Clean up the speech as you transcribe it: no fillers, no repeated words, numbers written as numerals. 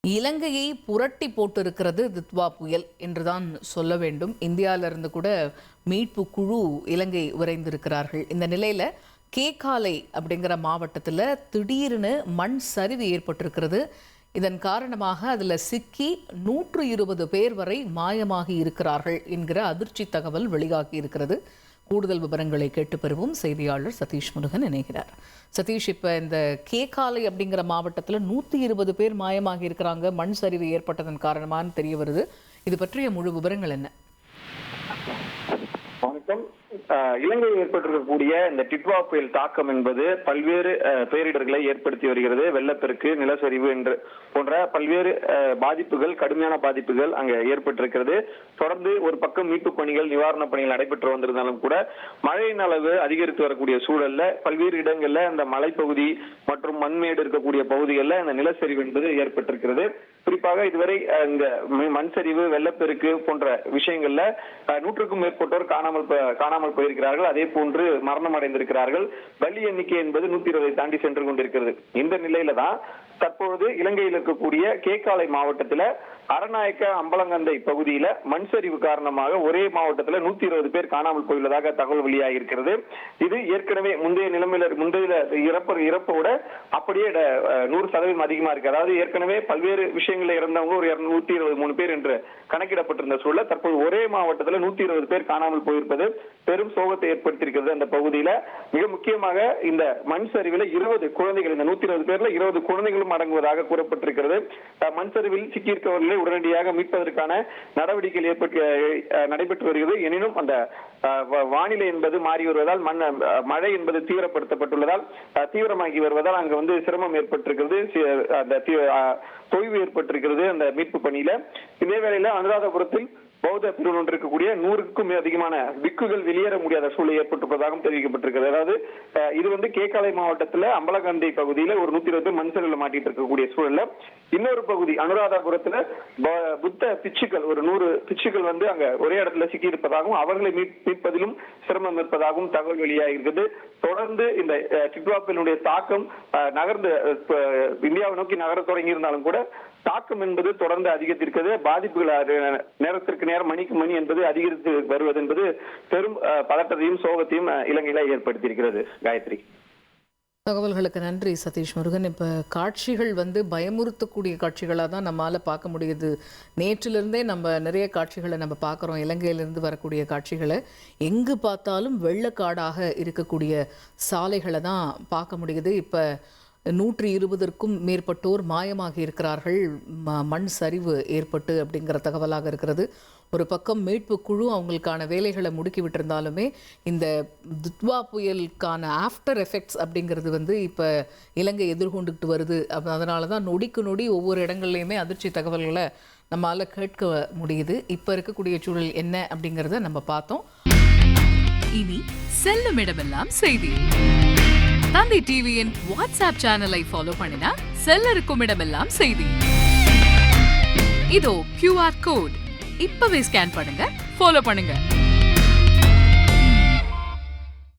இலங்கையை புரட்டி போட்டிருக்கிறது தித்வா புயல் என்றுதான் சொல்ல வேண்டும். இந்தியாவிலிருந்து கூட மீட்பு குழு இலங்கை விரைந்திருக்கிறார்கள். இந்த நிலையில கேகாலை அப்படிங்கிற மாவட்டத்தில் திடீர்னு மண் சரிவு ஏற்பட்டிருக்கிறது. இதன் காரணமாக அதில் சிக்கி 120 பேர் வரை மாயமாகி இருக்கிறார்கள் என்கிற அதிர்ச்சி தகவல் வெளியாகி இருக்கிறது. கூடுதல் விவரங்களை கேட்டு பெறுவோம். செய்தியாளர் சதீஷ் முருகன் இணைகிறார். சதீஷ், இப்போ இந்த கேகாலை அப்படிங்கிற மாவட்டத்தில் 120 பேர் மாயமாகி இருக்கிறாங்க, மண் சரிவு ஏற்பட்டதன் காரணமானு தெரிய வருது. இது பற்றிய முழு விவரங்கள் என்ன? வணக்கம். இலங்கையில் ஏற்பட்டிருக்கக்கூடிய இந்த டிட்வா புயல் தாக்கம் என்பது பல்வேறு பேரிடர்களை ஏற்படுத்தி வருகிறது. வெள்ளப்பெருக்கு, நிலச்சரிவு என்று போன்ற பல்வேறு பாதிப்புகள், கடுமையான பாதிப்புகள் அங்க ஏற்பட்டிருக்கிறது. தொடர்ந்து ஒரு பக்கம் மீட்பு பணிகள், நிவாரண பணிகள் நடைபெற்று வந்திருந்தாலும் கூட மழையின் அளவு அதிகரித்து வரக்கூடிய சூழல்ல பல்வேறு இடங்கள்ல இந்த மலைப்பகுதி மற்றும் மண்மேடு இருக்கக்கூடிய பகுதிகளில் இந்த நிலச்சரிவு என்பது ஏற்பட்டிருக்கிறது. குறிப்பாக இதுவரை இந்த மண் சரிவு, வெள்ளப்பெருக்கு போன்ற விஷயங்கள்ல 100க்கும் மேற்பட்டோர் காணாமல் போயிருக்கிறார்கள். அதே போன்று மரணம் அடைந்திருக்கிறார்கள். பலி எண்ணிக்கை என்பது 120 தாண்டி சென்று கொண்டிருக்கிறது. இந்த நிலையில தான் தற்பொழுது இலங்கையில் இருக்கக்கூடிய கேகாலை மாவட்டத்தில் அரநாயக்க அம்பலங்கந்தை பகுதியில மண் சரிவு காரணமாக ஒரே மாவட்டத்தில் 120 பேர் காணாமல் போயுள்ளதாக தகவல் வெளியாகி இருக்கிறது. இது ஏற்கனவே முந்தைய இறப்போட அப்படியே 100% அதிகமா இருக்கு. அதாவது ஏற்கனவே பல்வேறு விஷயங்களில் இறந்தவங்க ஒரு 123 பேர் என்று கணக்கிடப்பட்டிருந்த சூழல் தற்போது ஒரே மாவட்டத்தில் 120 பேர் காணாமல் போயிருப்பது பெரும் சோகத்தை ஏற்படுத்தியிருக்கிறது. அந்த பகுதியில மிக முக்கியமாக இந்த மண் சரிவில் 20 குழந்தைகள், இந்த 120 பேர்ல 20 குழந்தைகளும் அடங்குவதாக கூறப்பட்டிருக்கிறது. மண் சரிவில் சிக்கியிருக்கவர்களை உடனடியாக மீட்பதற்கான நடவடிக்கைகள் நடைபெற்று வருகிறது. எனினும் அந்த வானிலை என்பது மாறி வருவதால், மழை என்பது தீவிரப்படுத்தப்பட்டுள்ளதால், தீவிரமாகி வருவதால் அங்கு சிரமம் ஏற்பட்டிருக்கிறது, அந்த தொய்வு ஏற்பட்டிருக்கிறது அந்த மீட்பு பணியில. இதே வேளையில அனுராதபுரத்தில் பௌத்த பிரிவு ஒன்று இருக்கக்கூடிய 100க்கும் அதிகமான பிக்குகள் வெளியேற முடியாத சூழல் ஏற்பட்டிருப்பதாகவும் தெரிவிக்கப்பட்டிருக்கிறது. அதாவது இது கேகாலை மாவட்டத்தில் அம்பலகந்தை பகுதியில ஒரு 120 பேர் மண் சரிவில் மாட்டிட்டு இருக்கக்கூடிய சூழல்ல இன்னொரு பகுதி அனுராதபுரத்துல புத்த பிச்சுக்கள் ஒரு 100 பிச்சுக்கள் அங்க ஒரே இடத்துல சிக்கி இருப்பதாகவும் அவர்களை மீட்பதிலும் சிரமம் இருப்பதாகவும் தகவல் வெளியாகிறது. தொடர்ந்து இந்த டிட்வா புயலினுடைய தாக்கம் நகர்ந்து இந்தியாவை நோக்கி நகர தொடங்கி இருந்தாலும் கூட தாக்கம் என்பது தொடர்ந்து அதிகரித்திருக்கிறது. பாதிப்புகள் நேரத்திற்கு நேரம், மணிக்கு மணி என்பது அதிகரித்து வருவது என்பது பெரும் பதட்டத்தையும் சோகத்தையும் இலங்கையில ஏற்படுத்தியிருக்கிறது. காயத்ரி, தகவல்களுக்கு நன்றி சதீஷ் முருகன். இப்போ காட்சிகள் பயமுறுத்தக்கூடிய காட்சிகளாக தான் நம்மளால் பார்க்க முடியுது. நேற்றிலிருந்தே நம்ம நிறைய காட்சிகளை நம்ம பார்க்குறோம். இலங்கையிலிருந்து வரக்கூடிய காட்சிகளை எங்கு பார்த்தாலும் வெள்ளக்காடாக இருக்கக்கூடிய சாலைகளை தான் பார்க்க முடியுது. இப்போ 120க்கும் மேற்பட்டோர் மாயமாகி இருக்கிறார்கள், மண் சரிவு ஏற்பட்டு அப்படிங்கிற தகவலாக இருக்கிறது. ஒரு பக்கம் மீட்பு குழு அவங்களுக்கான வேலைகளை முடுக்கி விட்டிருந்தாலுமே இந்த தித்வா புயலுக்கான ஆஃப்டர் எஃபெக்ட்ஸ் அப்படிங்கிறது இப்போ இலங்கை எதிர்கொண்டுகிட்டு வருது. அதனால தான் நொடிக்கு நொடி ஒவ்வொரு இடங்கள்லையுமே அதிர்ச்சி தகவல்களை நம்மளால் கேட்க முடியுது. இப்போ இருக்கக்கூடிய சூழல் என்ன அப்படிங்கிறத நம்ம பார்த்தோம். இனி செல்லும் இடமெல்லாம் செய்தி. தந்தி டிவியின் வாட்ஸ்அப் சேனலை ஃபாலோ பண்ணினா செல்ல இருக்கும் இடமெல்லாம் செய்தி. இதோ QR கோட் இப்பவே ஸ்கேன் பண்ணுங்க, ஃபாலோ பண்ணுங்க.